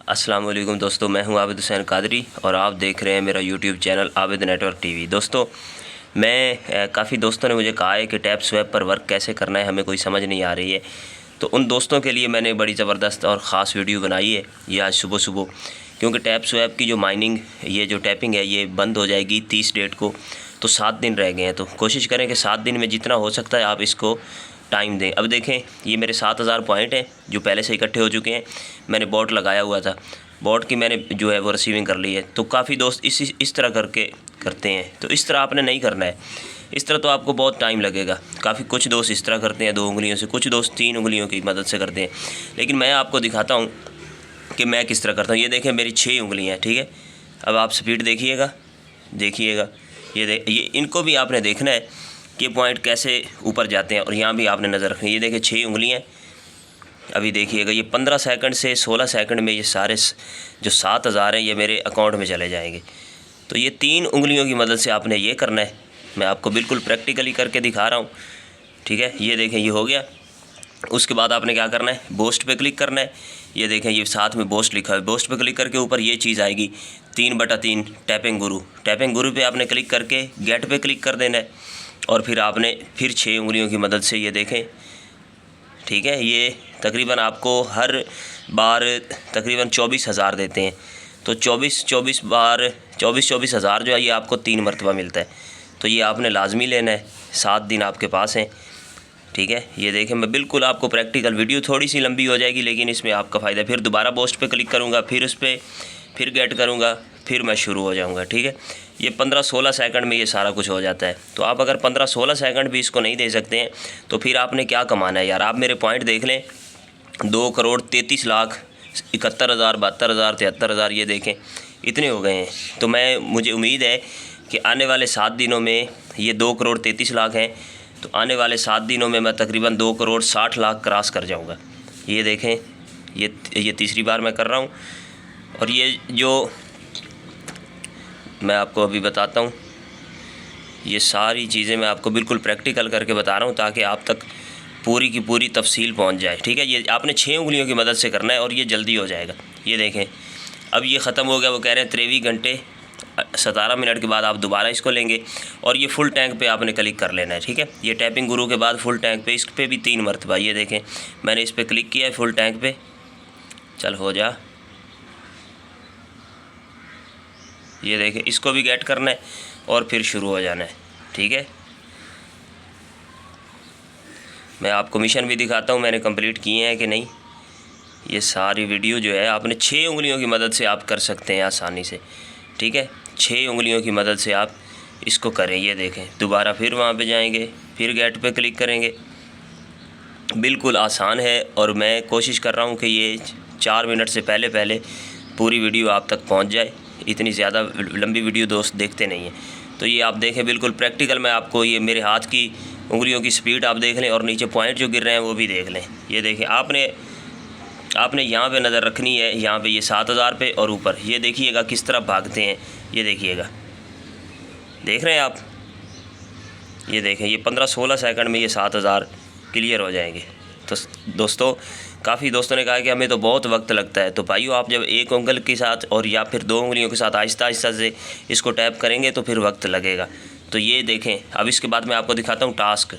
अस्सलाम वालेकुम दोस्तों, मैं हूं आबिद हुसैन कादरी और आप देख रहे हैं मेरा YouTube channel Abid network TV. दोस्तों, मैं काफ़ी दोस्तों ने मुझे कहा है कि टैप स्वैप पर वर्क कैसे करना है, हमें कोई समझ नहीं आ रही है। तो उन दोस्तों के लिए मैंने बड़ी ज़बरदस्त और ख़ास वीडियो बनाई है ये आज सुबह, क्योंकि टैप स्वैप की जो माइनिंग, ये जो टैपिंग है, ये बंद हो जाएगी 30 डेट को। तो 7 दिन रह गए हैं, तो कोशिश करें कि 7 दिन में जितना हो सकता है आप इसको टाइम दें। अब देखें, ये मेरे 7000 पॉइंट हैं जो पहले से इकट्ठे हो चुके हैं। मैंने बॉट लगाया हुआ था, बॉट की मैंने जो है वो रिसीविंग कर ली है। तो काफ़ी दोस्त इस तरह करके करते हैं, तो इस तरह आपने नहीं करना है। इस तरह तो आपको बहुत टाइम लगेगा। काफ़ी कुछ दोस्त इस तरह करते हैं 2 उंगलियों से, कुछ दोस्त 3 उंगलियों की मदद से करते हैं। लेकिन मैं आपको दिखाता हूँ कि मैं किस तरह करता हूँ। ये देखें, मेरी 6 उंगलियाँ हैं, ठीक है। अब आप स्पीड देखिएगा, ये इनको भी आपने देखना है कि पॉइंट कैसे ऊपर जाते हैं, और यहाँ भी आपने नज़र रखनी है। ये देखिए 6 उंगलियाँ। अभी देखिएगा, ये 15 सेकंड से 16 सेकंड में ये सारे जो 7000 हैं ये मेरे अकाउंट में चले जाएंगे। तो ये 3 उंगलियों की मदद से आपने ये करना है। मैं आपको बिल्कुल प्रैक्टिकली करके दिखा रहा हूँ, ठीक है। ये देखें, ये हो गया। उसके बाद आपने क्या करना है, बोस्ट पे क्लिक करना है। ये देखें, ये साथ में बोस्ट लिखा है। बोस्ट पे क्लिक करके ऊपर ये चीज़ आएगी 3/3 टैपिंग गुरु। टैपिंग गुरु पे आपने क्लिक करके गेट पे क्लिक कर देना है, और फिर आपने 6 उंगलियों की मदद से ये देखें, ठीक है। ये तकरीबन आपको हर बार तकरीबन 24,000 देते हैं। तो 24 बार 24,000 जो है ये आपको 3 मरतबा मिलता है। तो ये आपने लाजमी लेना है। 7 दिन आपके पास हैं, ठीक है। ये देखें, मैं बिल्कुल आपको प्रैक्टिकल, वीडियो थोड़ी सी लंबी हो जाएगी लेकिन इसमें आपका फ़ायदा। फिर दोबारा पोस्ट पे क्लिक करूँगा, फिर उस पर फिर गेट करूँगा, फिर मैं शुरू हो जाऊँगा, ठीक है। ये 15-16 सेकंड में ये सारा कुछ हो जाता है। तो आप अगर 15-16 सेकंड भी इसको नहीं दे सकते हैं तो फिर आपने क्या कमाना है यार। आप मेरे पॉइंट देख लें, 2,33,71,000, 72,000, 73,000, ये देखें इतने हो गए हैं। तो मुझे उम्मीद है कि आने वाले 7 दिनों में ये 2,33,00,000 हैं। तो आने वाले 7 दिनों में मैं तकरीबन 2,60,00,000 क्रॉस कर जाऊंगा। ये देखें, ये तीसरी बार मैं कर रहा हूँ। और ये जो मैं आपको अभी बताता हूँ, ये सारी चीज़ें मैं आपको बिल्कुल प्रैक्टिकल करके बता रहा हूँ ताकि आप तक पूरी की पूरी तफसील पहुँच जाए, ठीक है। ये आपने 6 उंगलियों की मदद से करना है और ये जल्दी हो जाएगा। ये देखें, अब ये ख़त्म हो गया। वो कह रहे हैं 23 घंटे 17 मिनट के बाद आप दोबारा इसको लेंगे, और ये फुल टैंक पे आपने क्लिक कर लेना है, ठीक है। ये टैपिंग गुरु के बाद फुल टैंक पे, इस पर भी 3 मरतबा। ये देखें, मैंने इस पर क्लिक किया है फुल टैंक पे। चल हो जा। ये देखें, इसको भी गेट करना है और फिर शुरू हो जाना है, ठीक है। मैं आपको मिशन भी दिखाता हूँ मैंने कंप्लीट किए हैं कि नहीं। ये सारी वीडियो जो है आपने 6 उंगलियों की मदद से आप कर सकते हैं आसानी से, ठीक है। 6 उंगलियों की मदद से आप इसको करें। ये देखें, दोबारा फिर वहाँ पे जाएंगे, फिर गेट पे क्लिक करेंगे। बिल्कुल आसान है, और मैं कोशिश कर रहा हूँ कि ये 4 मिनट से पहले पूरी वीडियो आप तक पहुँच जाए। इतनी ज़्यादा लंबी वीडियो दोस्त देखते नहीं हैं। तो ये आप देखें, बिल्कुल प्रैक्टिकल मैं आपको, ये मेरे हाथ की उंगलियों की स्पीड आप देख लें, और नीचे पॉइंट जो गिर रहे हैं वो भी देख लें। ये देखें, आपने यहाँ पे नज़र रखनी है, यहाँ पे ये 7000 पे, और ऊपर ये देखिएगा किस तरह भागते हैं। ये देखिएगा, देख रहे हैं आप। ये देखें, ये 15-16 सेकंड में ये 7000 क्लियर हो जाएंगे। तो दोस्तों, काफ़ी दोस्तों ने कहा कि हमें तो बहुत वक्त लगता है। तो भाइयों, आप जब एक उंगल के साथ और या फिर 2 उंगलियों के साथ आहिस्ता से इसको टैप करेंगे तो फिर वक्त लगेगा। तो ये देखें, अब इसके बाद मैं आपको दिखाता हूँ टास्क।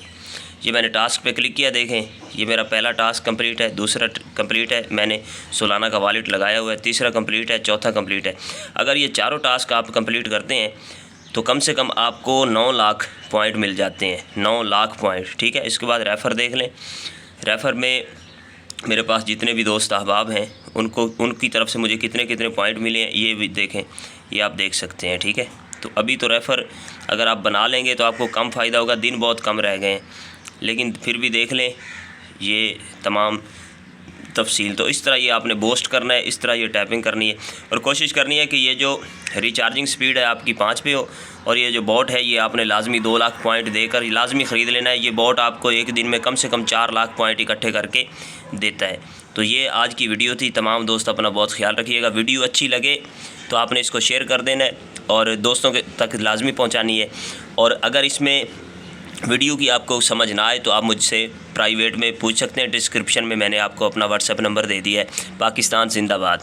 ये मैंने टास्क पे क्लिक किया, देखें ये मेरा पहला टास्क कंप्लीट है, दूसरा कंप्लीट है, मैंने सोलाना का वॉलेट लगाया हुआ है, तीसरा कंप्लीट है, चौथा कंप्लीट है। अगर ये चारों टास्क आप कंप्लीट करते हैं तो कम से कम आपको 9 लाख पॉइंट मिल जाते हैं, 9 लाख पॉइंट, ठीक है। इसके बाद रेफ़र देख लें। रेफ़र में मेरे पास जितने भी दोस्त अहबाब हैं उनकी तरफ से मुझे कितने पॉइंट मिले हैं ये भी देखें, ये आप देख सकते हैं, ठीक है। तो अभी तो रेफ़र अगर आप बना लेंगे तो आपको कम फ़ायदा होगा, दिन बहुत कम रह गए हैं, लेकिन फिर भी देख लें ये तमाम तफसील। तो इस तरह ये आपने बोस्ट करना है, इस तरह ये टैपिंग करनी है, और कोशिश करनी है कि ये जो रिचार्जिंग स्पीड है आपकी 5 पे हो, और ये जो बॉट है ये आपने लाजमी 2 लाख पॉइंट देकर लाजमी ख़रीद लेना है। ये बॉट आपको एक दिन में कम से कम 4 लाख पॉइंट इकट्ठे करके देता है। तो ये आज की वीडियो थी। तमाम दोस्त अपना बहुत ख्याल रखिएगा। वीडियो अच्छी लगे तो आपने इसको शेयर कर देना है और दोस्तों के तक लाजमी पहुँचानी है। और अगर इसमें वीडियो की आपको समझ ना आए तो आप मुझसे प्राइवेट में पूछ सकते हैं। डिस्क्रिप्शन में मैंने आपको अपना व्हाट्सएप नंबर दे दिया है। पाकिस्तान जिंदाबाद।